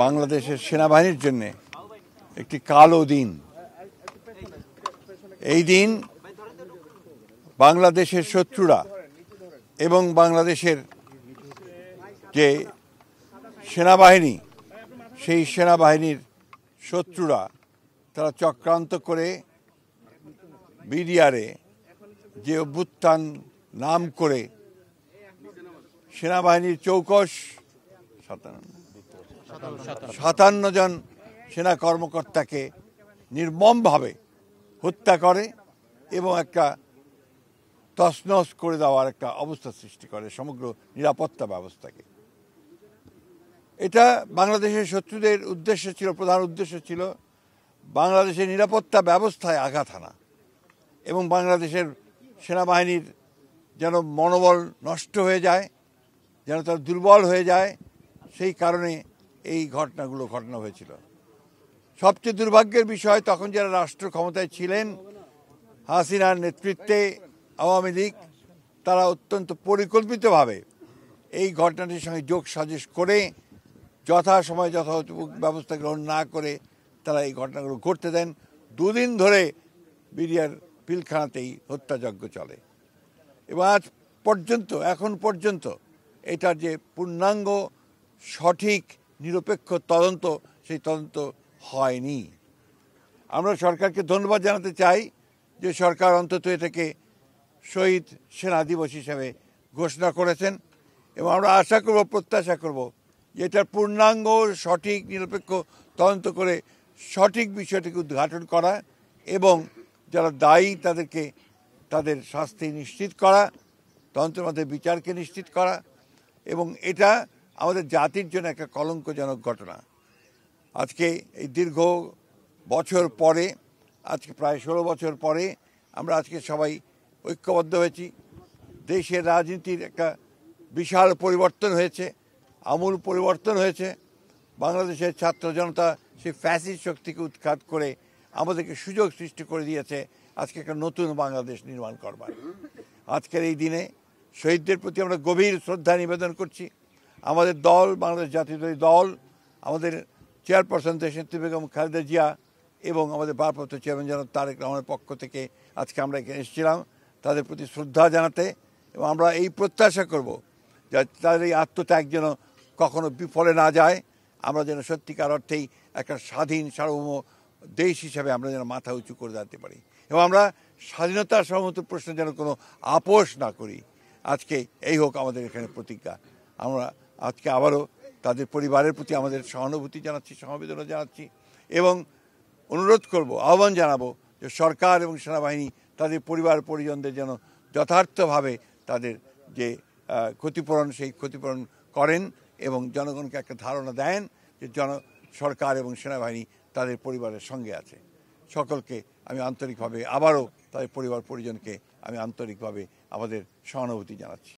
বাংলাদেশের সেনাবাহিনীর জন্য একটি কালো দিন। এই দিন বাংলাদেশের শত্রুরা এবং বাংলাদেশের যে সেনাবাহিনী, সেই সেনাবাহিনীর শত্রুরা তারা চক্রান্ত করে বিডিআরে যে অভ্যুত্থান নাম করে সেনাবাহিনীর চৌকস 57 জন সেনা কর্মকর্তাকে নির্মমভাবে হত্যা করে এবং একটা তছনছ করে দেওয়ার একটা অবস্থা সৃষ্টি করে সমগ্র নিরাপত্তা ব্যবস্থাকে। এটা বাংলাদেশের শত্রুদের উদ্দেশ্য ছিল, প্রধান উদ্দেশ্য ছিল বাংলাদেশের নিরাপত্তা ব্যবস্থায় আঘাত হানা এবং বাংলাদেশের সেনাবাহিনীর যেন মনোবল নষ্ট হয়ে যায়, যেন তার দুর্বল হয়ে যায়, সেই কারণে এই ঘটনা হয়েছিল। সবচেয়ে দুর্ভাগ্যের বিষয়, তখন যারা রাষ্ট্র ক্ষমতায় ছিলেন, হাসিনার নেতৃত্বে আওয়ামী লীগ, তারা অত্যন্ত পরিকল্পিতভাবে এই ঘটনাটির সঙ্গে যোগ সাজশ করে যথাসময়ে যথাযথ ব্যবস্থা গ্রহণ না করে তারা এই ঘটনাগুলো ঘটতে দেন। 2 দিন ধরে বিডিআর পিলখানাতেই হত্যাযজ্ঞ চলে এবং এখন পর্যন্ত এটার যে পূর্ণাঙ্গ সঠিক নিরপেক্ষ তদন্ত, সেই তদন্ত হয়নি। আমরা সরকারকে ধন্যবাদ জানাতে চাই যে সরকার অন্তত এটাকে শহীদ সেনা দিবস হিসেবে ঘোষণা করেছেন এবং আমরা আশা করব, প্রত্যাশা করব যে এটার পূর্ণাঙ্গ সঠিক নিরপেক্ষ তদন্ত করে সঠিক বিষয়টিকে উদ্ঘাটন করা এবং যারা দায়ী তাদেরকে তাদের শাস্তি নিশ্চিত করা, তদন্তের মধ্যে বিচারকে নিশ্চিত করা। এবং এটা আমাদের জাতির জন্য একটা কলঙ্কজনক ঘটনা। আজকে এই দীর্ঘ বছর পরে, আজকে প্রায় 16 বছর পরে আমরা আজকে সবাই ঐক্যবদ্ধ হয়েছি। দেশের রাজনীতির একটা বিশাল পরিবর্তন হয়েছে, আমূল পরিবর্তন হয়েছে। বাংলাদেশের ছাত্র জনতা সেই ফ্যাসিস্ট শক্তিকে উৎখাত করে আমাদেরকে সুযোগ সৃষ্টি করে দিয়েছে আজকে একটা নতুন বাংলাদেশ নির্মাণ করবার। আজকের এই দিনে শহীদদের প্রতি আমরা গভীর শ্রদ্ধা নিবেদন করছি। আমাদের দল, বাংলাদেশ জাতীয়তাবাদী দল, আমাদের চেয়ারপারসন দেশনেত্রী বেগম খালেদা জিয়া এবং আমাদের ভারপ্রাপ্ত চেয়ারম্যান জনাব তারেক রহমানের পক্ষ থেকে আজকে আমরা এখানে এসেছিলাম তাদের প্রতি শ্রদ্ধা জানাতে। এবং আমরা এই প্রত্যাশা করব যে তাদের এই আত্মত্যাগ যেন কখনো বিফলে না যায়। আমরা যেন সত্যিকার অর্থেই একটা স্বাধীন সার্বভৌম দেশ হিসাবে আমরা যেন মাথা উঁচু করে দাঁড়াতে পারি এবং আমরা স্বাধীনতার সার্বভৌমত্ব প্রশ্নে যেন কোনো আপোষ না করি। আজকে এই হোক আমাদের এখানে প্রতিজ্ঞা। আমরা আজকে আবারও তাদের পরিবারের প্রতি আমাদের সহানুভূতি জানাচ্ছি, সমবেদনা জানাচ্ছি এবং অনুরোধ করব, আহ্বান জানাবো যে সরকার এবং সেনাবাহিনী তাদের পরিবার পরিজনদের যেন যথার্থভাবে তাদের যে ক্ষতিপূরণ, সেই ক্ষতিপূরণ করেন এবং জনগণকে একটা ধারণা দেন যে সরকার এবং সেনাবাহিনী তাদের পরিবারের সঙ্গে আছে। সকলকে আমি আন্তরিকভাবে আবারও তাদের পরিবার পরিজনকে আমি আন্তরিকভাবে আমাদের সহানুভূতি জানাচ্ছি।